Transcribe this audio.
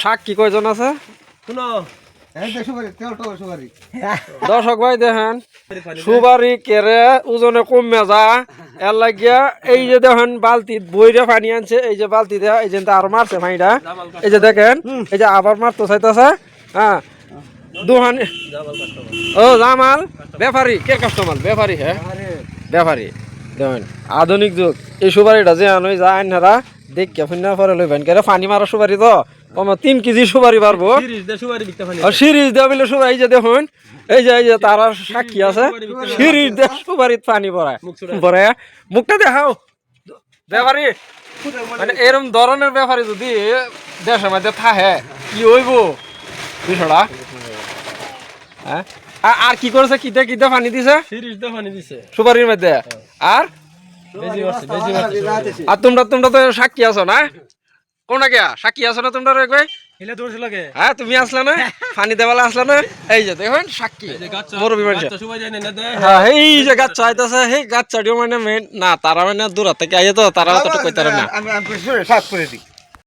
সাক্ষী কয়জন আছে দর্শক ভাই দেখেন সুপারি কেড়ে ওজনে কমে যা এর লাগিয়া এই যে দেখেন বালতি বইরে পানি আনছে এই যে বালতি দেয়া এই যে আরো মারছে পানিটা এই যে দেখেন এই যে আবার মারতে চাইতেছে হ্যাঁ দুহান ও জামাল ব্যাপারী কে কাস্টমার ব্যাপারী হ্যাঁ ব্যাপারী দেখেন আধুনিক যুগ এই সুপারিটা যে আনই যায় আইনারা দেখে ফুন্না পরে লইবেন কেন পানি মারা সুপারি তো কম 3 কেজি সুপারি পারবো সিরিজ দেওয়া বলে সুপারি এই যে দেখুন এই যে তারা সাক্ষী আছে সিরিজ দিয়ে সুপারিত পানি পরে মুখটা দেখাও ব্যাপারী মানে এরকম ধরনের ব্যাপারী যদি দেশের মধ্যে থাকে কি হইব বিষয়টা হ্যাঁ আর কি করেছে কিতে কিতে পানি দিছে সিরিজ দিয়ে পানি দিছে সুপারির মধ্যে আর আর তোমরা তো সাক্ষী আছো না কোনটা কে সাক্ষী আছো না তোমরা রে কই হিলে দৌড়ছিল কে হ্যাঁ তুমি আসলা না পানি দেওয়ালা আসলা না এই যে দেখুন সাক্ষী মুরবি মানুষ হ্যাঁ এই যে গাছ চাইতেছে সেই গাছ চাটিও মানে মেন না তারা মানে দূর থেকে আইয়ে তো তারা অতটুকু কইতারে না আমি সাফ করে দিই